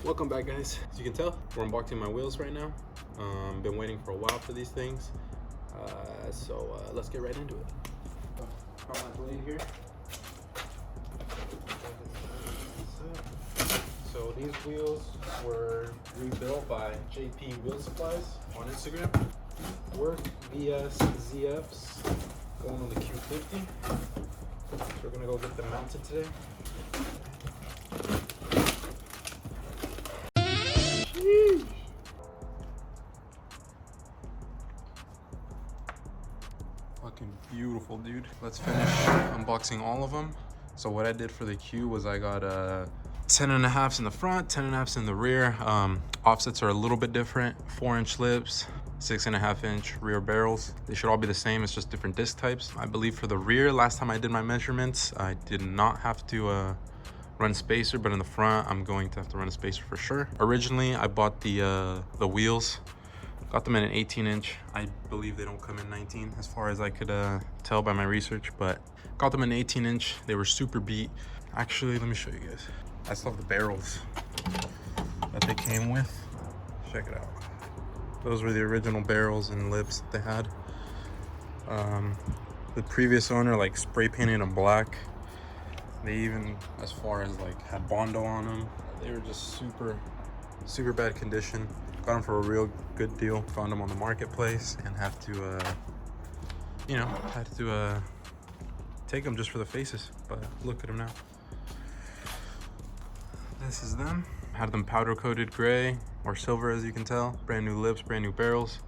Welcome back, guys. As you can tell, we're unboxing my wheels right now. Been waiting for a while for these things, so let's get right into it. Got my blade here. So these wheels were rebuilt by JP Wheel Supplies on Instagram. Work VS ZFs going on the Q50. So we're gonna go get them mounted today. Fucking beautiful, dude. Let's finish unboxing all of them. So what I did for the Q was I got 10.5s in the front, 10.5s in the rear. Offsets are a little bit different. 4-inch lips, 6.5-inch rear barrels. They should all be the same, it's just different disc types. I believe for the rear, last time I did my measurements, I did not have to run spacer, but in the front, I'm going to have to run a spacer for sure. Originally, I bought the wheels. Got them in an 18-inch. I believe they don't come in 19 as far as I could tell by my research, but got them in 18-inch. They were super beat. Actually, let me show you guys. I still have the barrels that they came with. Check it out. Those were the original barrels and lips that they had. The previous owner like spray painted them black. They even, as far as like had Bondo on them. They were just super bad condition. Got them for a real good deal. Found them on the marketplace and had to, take them just for the faces. But look at them now. This is them. Had them powder coated gray or silver, as you can tell. Brand new lips, brand new barrels.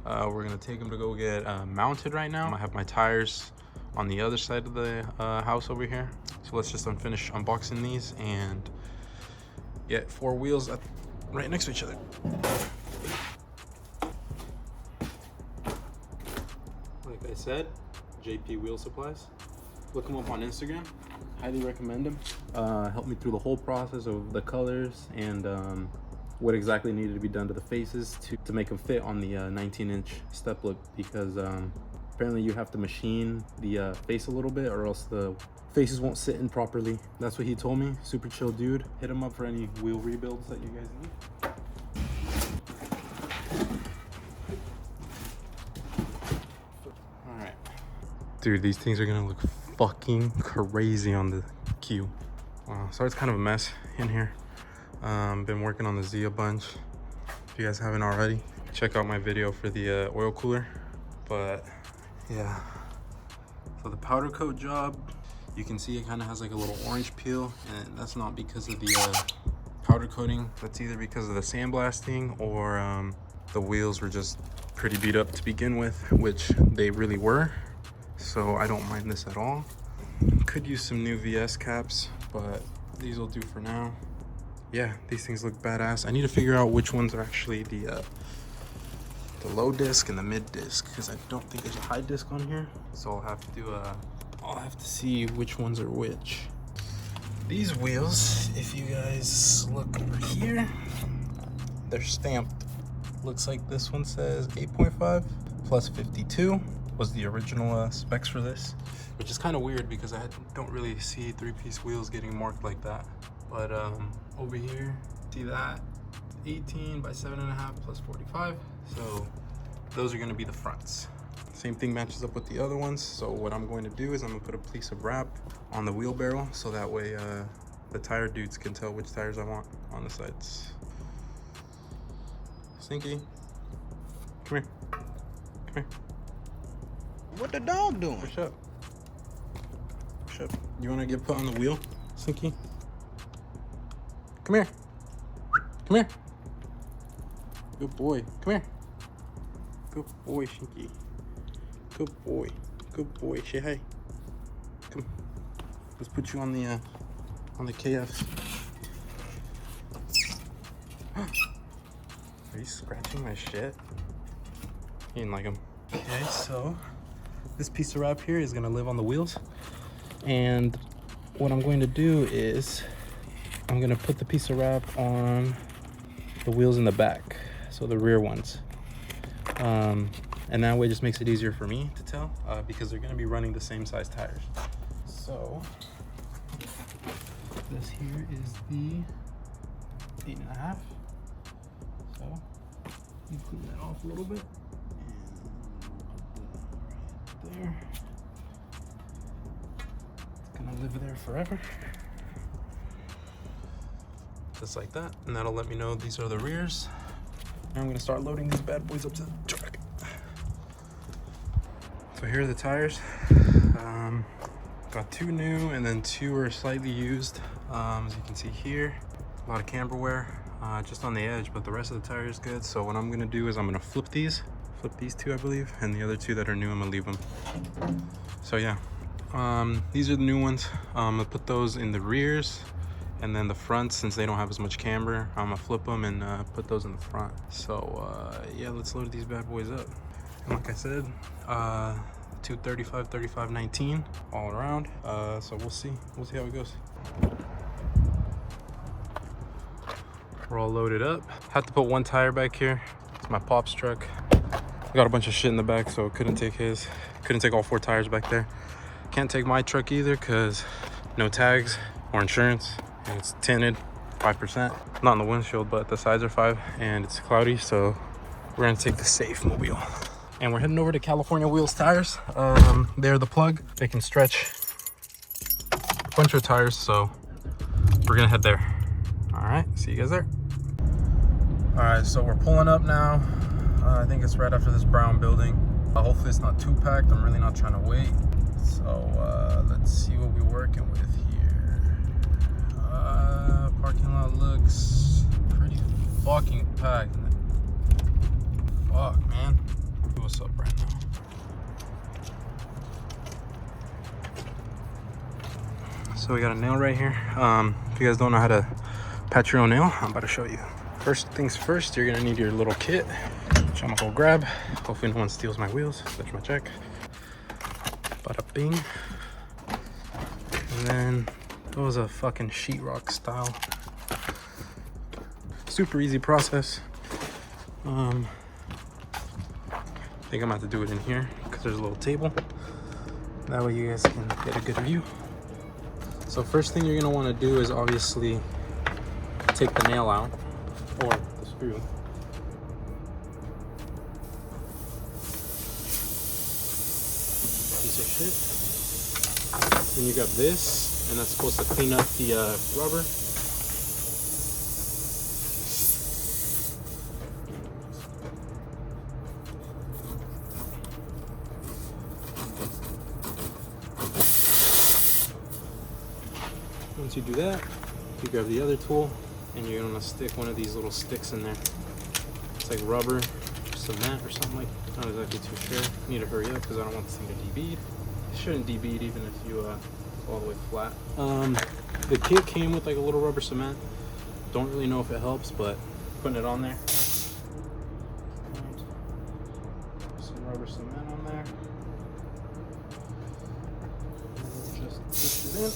We're gonna take them to go get mounted right now. I have my tires on the other side of the house over here. So let's just finish unboxing these and get 4 wheels right next to each other. Like I said, JP Wheel Supplies. Look them up on Instagram. Highly recommend them. Helped me through the whole process of the colors and what exactly needed to be done to the faces to make them fit on the 19-inch step look, because apparently you have to machine the face a little bit or else the faces won't sit in properly. That's what he told me. Super chill dude. Hit him up for any wheel rebuilds that you guys need. All right. Dude, these things are gonna look fucking crazy on the Q. Wow, sorry it's kind of a mess in here. Been working on the Z a bunch. If you guys haven't already, check out my video for the oil cooler. But yeah, so the powder coat job, you can see it kind of has like a little orange peel, and that's not because of the powder coating. That's either because of the sandblasting or the wheels were just pretty beat up to begin with, which they really were. So I don't mind this at all. Could use some new VS caps, but these will do for now. Yeah, these things look badass. I need to figure out which ones are actually the low disc and the mid disc, because I don't think there's a high disc on here. So I'll have to see which ones are which. These wheels, if you guys look over here, they're stamped. Looks like this one says 8.5 plus 52 was the original specs for this, which is kind of weird because I don't really see 3-piece wheels getting marked like that. But over here, see that 18 by 7.5 plus 45. So those are going to be the fronts. Same thing matches up with the other ones. So what I'm going to do is I'm going to put a piece of wrap on the wheel barrel, so that way the tire dudes can tell which tires I want on the sides. Stinky, come here. Come here. What the dog doing? Push up. Push up. You want to get put on the wheel, Stinky? Come here. Come here. Good boy. Come here. Good boy, Stinky. Good boy. Good boy. Say hi. Come. Let's put you on the KF. Are you scratching my shit? He didn't like him. Okay, so this piece of wrap here is gonna live on the wheels. And what I'm going to do is I'm gonna put the piece of wrap on the wheels in the back, so the rear ones. And that way it just makes it easier for me to tell because they're gonna be running the same size tires. So this here is the 8.5. So you clean that off a little bit. And right there. It's gonna live there forever. Just like that. And that'll let me know these are the rears. And I'm gonna start loading these bad boys up to the truck. So here are the tires. Got 2 new and then 2 are slightly used. As you can see here, a lot of camber wear just on the edge, but the rest of the tire is good. So what I'm gonna do is I'm gonna flip these 2 I believe, and the other 2 that are new I'm gonna leave them. So yeah, these are the new ones. I'm gonna put those in the rears, and then the fronts, since they don't have as much camber, I'm gonna flip them and put those in the front. So yeah, let's load these bad boys up. And like I said, 235, 35, 19 all around. So we'll see how it goes. We're all loaded up. Had to put 1 tire back here. It's my pop's truck. I got a bunch of shit in the back, so couldn't take all 4 tires back there. Can't take my truck either because no tags or insurance, and it's tinted 5%. Not on the windshield, but the sides are 5, and it's cloudy, so we're gonna take the safe mobile. And we're heading over to California Wheels Tires. They're the plug. They can stretch a bunch of tires, so we're gonna head there. All right, see you guys there. All right, so we're pulling up now. I think it's right after this brown building. Hopefully it's not too packed. I'm really not trying to wait. So let's see what we're working with here. Parking lot looks pretty fucking packed. Fuck, man. What's up right now? So we got a nail right here. If you guys don't know how to patch your own nail, I'm about to show you. First things first, you're gonna need your little kit, which I'm gonna go grab. Hopefully no one steals my wheels. That's my check. Bada bing. And then those are fucking sheetrock style. Super easy process. I think I'm about to do it in here because there's a little table. That way you guys can get a good view. So first thing you're gonna want to do is obviously take the nail out, or the screw. Piece of shit. Then you got this, and that's supposed to clean up the rubber. Once you do that, you grab the other tool and you're gonna stick one of these little sticks in there. It's like rubber, cement, or something like that. Not exactly too sure. Need to hurry up because I don't want this thing to debead. It shouldn't debead even if you go all the way flat. The kit came with like a little rubber cement. Don't really know if it helps, but putting it on there. Some rubber cement on there. And just push it in.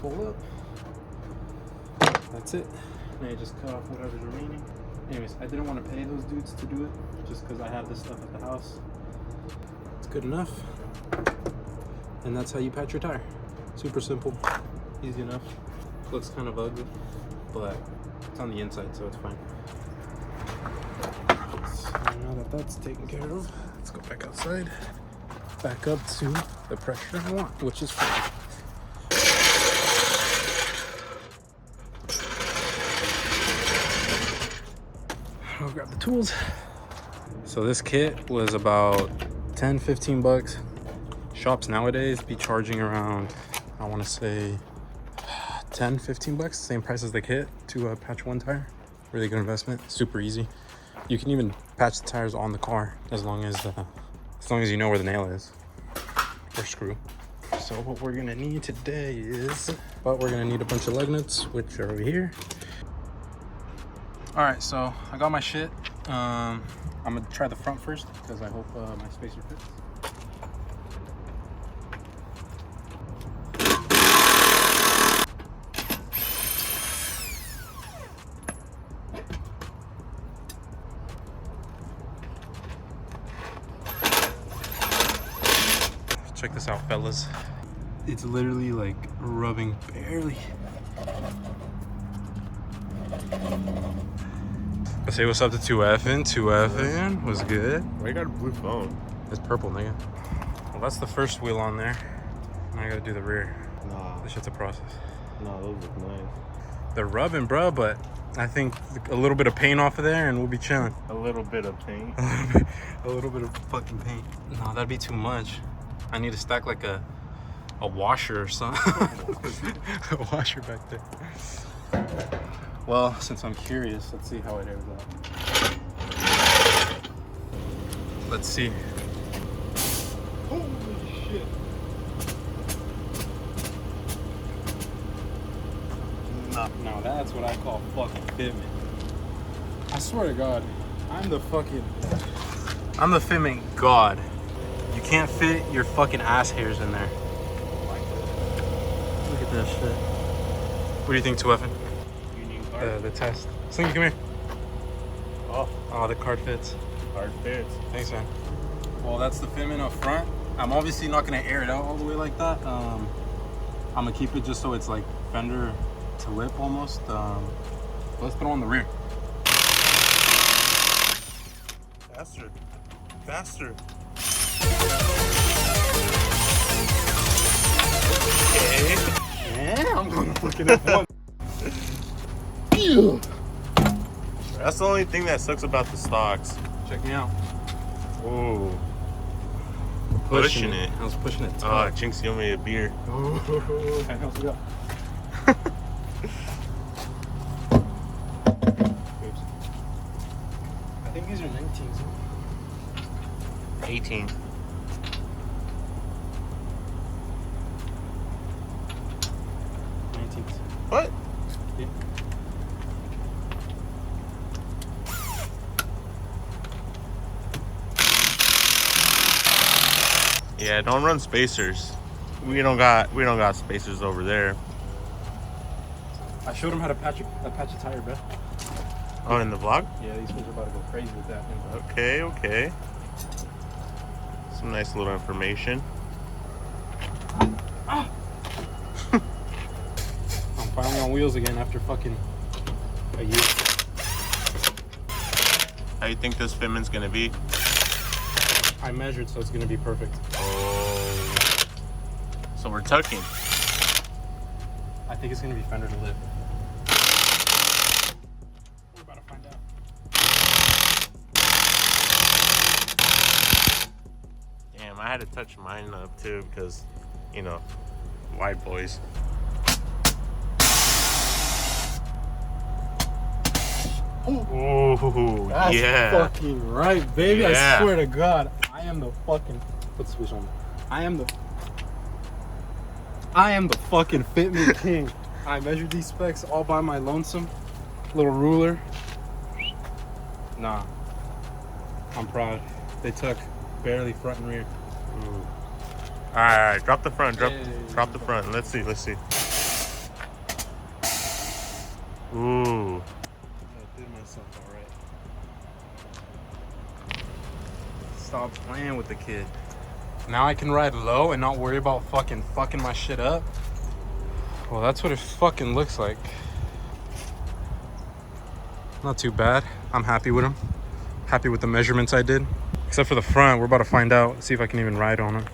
Pull up. That's it. Now you just cut off whatever's remaining. Anyways, I didn't want to pay those dudes to do it just because I have this stuff at the house. It's good enough. And that's how you patch your tire. Super simple, easy enough. Looks kind of ugly, but it's on the inside, so it's fine. So now that that's taken care of, let's go back outside. Back up to the pressure I want, which is 40. I'll grab the tools. So this kit was about 10-15 bucks. Shops nowadays be charging around, I want to say 10-15 bucks, same price as the kit to patch 1 tire. Really good investment, super easy. You can even patch the tires on the car as long as you know where the nail is or screw. So what we're gonna need today is, we're gonna need a bunch of lug nuts, which are over here. All right, so I got my shit. I'm gonna try the front first because I hope my spacer fits. Check this out, fellas. It's literally like rubbing barely. Let's say what's up to 2F'ing. 2F'ing was good. Why you got a blue phone? It's purple, nigga. Well, that's the first wheel on there. Now I gotta do the rear. Nah. This shit's a process. Nah, those look nice. They're rubbing, bro, but I think a little bit of paint off of there and we'll be chilling. A little bit of paint. A little bit of fucking paint. No, that'd be too much. I need to stack like a washer or something. A washer back there. Well, since I'm curious, let's see how it airs out. Let's see. Holy shit. Now that's what I call fucking fitment. I swear to God, I'm the fitment god. You can't fit your fucking ass hairs in there. Look at that shit. What do you think, 2F'ing? The test. Slinky, come here. Oh, the card fits. Card fits. Thanks, man. Well, that's the fitment up front. I'm obviously not gonna air it out all the way like that. I'm gonna keep it just so it's like fender to lip almost. Let's throw on the rear. Faster. Faster. Okay. Yeah, I'm gonna fucking F1. That's the only thing that sucks about the stocks. Check me out. Ooh. Pushing it. I was pushing it. Oh, Jinx, you owe me a beer. How's it go? I think these are 19s. 18. 19s. What? Yeah. Yeah, don't run spacers. We don't got spacers over there. I showed him how to patch a tire, bro. Oh, in the vlog? Yeah, these ones are about to go crazy with that. Okay, okay. Some nice little information. I'm finally on wheels again after fucking a year. How you think this fitment's gonna be? I measured, so it's gonna be perfect. Oh. So we're tucking. I think it's gonna be fender to lip. We're about to find out. Damn, I had to touch mine up too because, you know, white boys. Ooh, That's yeah. fucking right, baby. Yeah. I swear to God, I am the fucking. Put the switch on. I am the fucking fitment king. I measured these specs all by my lonesome. Little ruler. Nah, I'm proud. They took barely front and rear. Ooh. All right, drop the front. Drop the Yeah. front. Let's see. Ooh. I did myself all right. Stop playing with the kid. Now I can ride low and not worry about fucking my shit up. Well, that's what it fucking looks like. Not too bad. I'm happy with them. Happy with the measurements I did. Except for the front, we're about to find out. See if I can even ride on it.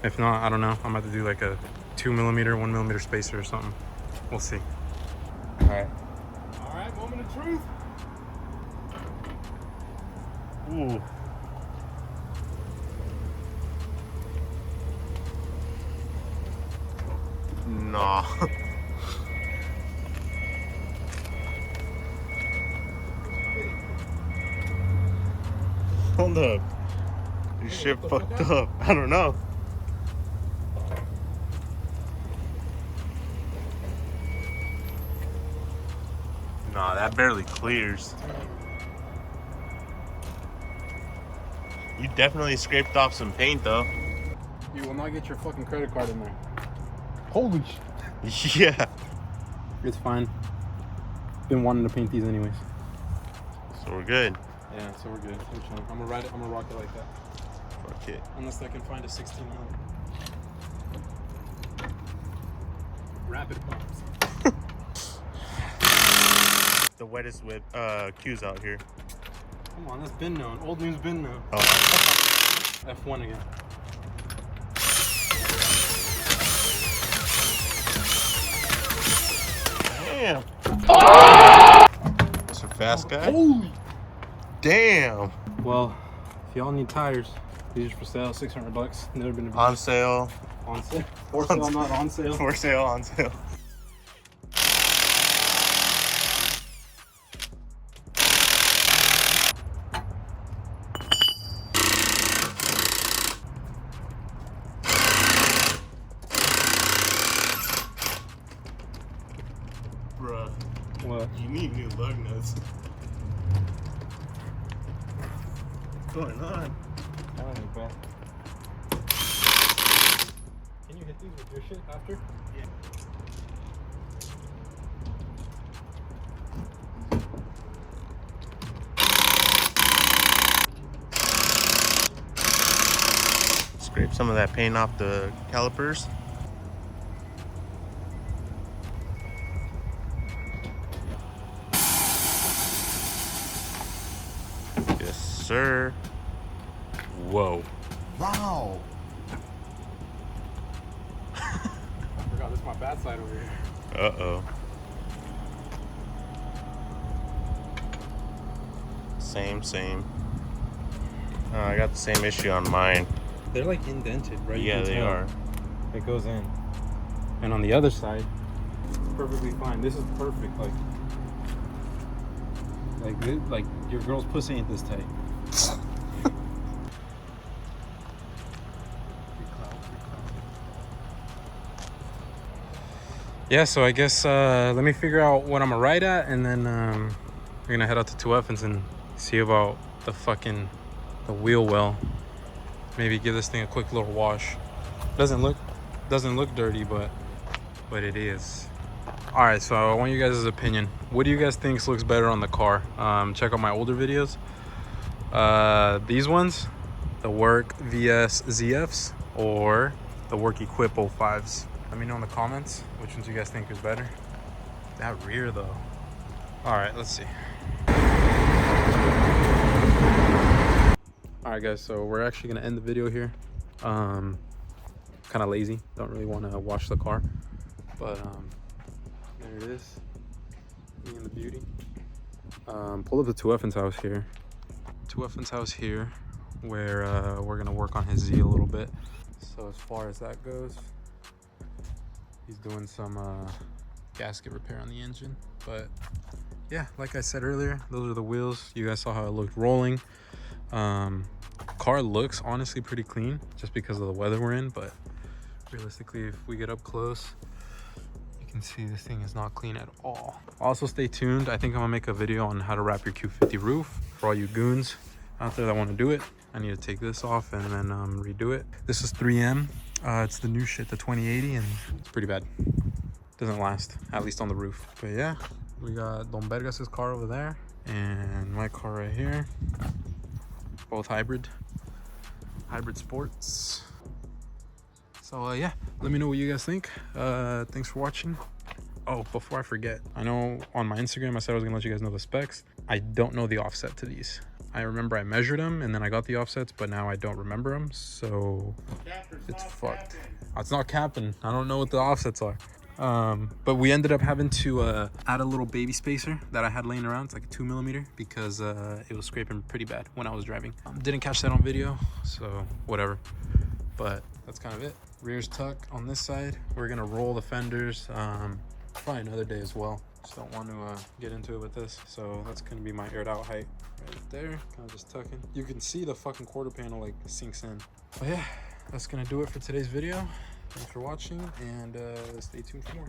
If not, I don't know. I'm about to do like a 2mm, 1mm spacer or something. We'll see. All right. All right, moment of truth. Ooh. Nah. Hold up. This shit fucked up. I don't know. Nah, that barely clears. You definitely scraped off some paint though. You will not get your fucking credit card in there. Holy shit. Yeah. It's fine. Been wanting to paint these anyways. So we're good. Yeah, so we're good. I'm gonna ride it. I'm gonna rock it like that. Fuck kit. Unless I can find a 16 mil. Rapid pumps. The wettest with Q's out here. Come on, that's been known. Old news been known. Oh. F1 again. Damn. That's a fast guy. Holy. Damn. Well, if y'all need tires, these are for sale, $600. Never been On sale. on sale. For sale, not on sale. For sale, on sale. Bruh. What? You need new lug nuts. What's going on? I don't know, bro. Can you hit these with your shit after? Yeah. Scrape some of that paint off the calipers. Yes, sir. Whoa. Wow. I forgot this is my bad side over here. Uh-oh. Same. I got the same issue on mine. They're like indented, right? You Yeah, can they tell. are. It goes in. And on the other side, it's perfectly fine. This is perfect. Like your girl's pussy ain't this tight. Yeah, so I guess let me figure out what I'm gonna ride at, and then we're gonna head out to 2F's and see about the wheel well. Maybe give this thing a quick little wash. Doesn't look dirty, but it is. All right, so I want you guys' opinion. What do you guys think looks better on the car? Check out my older videos. These ones, the Work VS ZFs or the Work Equip 05s. Let me know in the comments which ones you guys think is better. That rear though. All right, let's see. All right, guys, so we're actually gonna end the video here. Kind of lazy, don't really want to wash the car, but there it is, me and the beauty. Pull up to 2F's house here. 2F's house here, where we're gonna work on his Z a little bit. So as far as that goes, he's doing some gasket repair on the engine. But yeah, like I said earlier, those are the wheels. You guys saw how it looked rolling. Car looks honestly pretty clean just because of the weather we're in, but realistically, if we get up close, you can see this thing is not clean at all. Also, stay tuned. I think I'm gonna make a video on how to wrap your Q50 roof for all you goons out there that want to do it. I need to take this off and then redo it. This is 3M. It's the new shit, the 2080, and it's pretty bad. Doesn't last, at least on the roof. But yeah, we got Don Vergas' car over there and my car right here. Both hybrid sports. So yeah, let me know what you guys think. Thanks for watching. Oh, before I forget, I know on my Instagram I said I was gonna let you guys know the specs. I don't know the offset to these. I remember I measured them and then I got the offsets, but now I don't remember them, so it's fucked. It's not capping. I don't know what the offsets are. But we ended up having to add a little baby spacer that I had laying around. It's like a 2mm because it was scraping pretty bad when I was driving. Didn't catch that on video, so whatever. But that's kind of it. Rear's tuck on this side. We're gonna roll the fenders probably another day as well. Just don't want to get into it with this. So that's gonna be my aired out height right there. Kind of just tucking. You can see the fucking quarter panel like sinks in. But yeah, that's gonna do it for today's video. Thanks for watching, and stay tuned for more.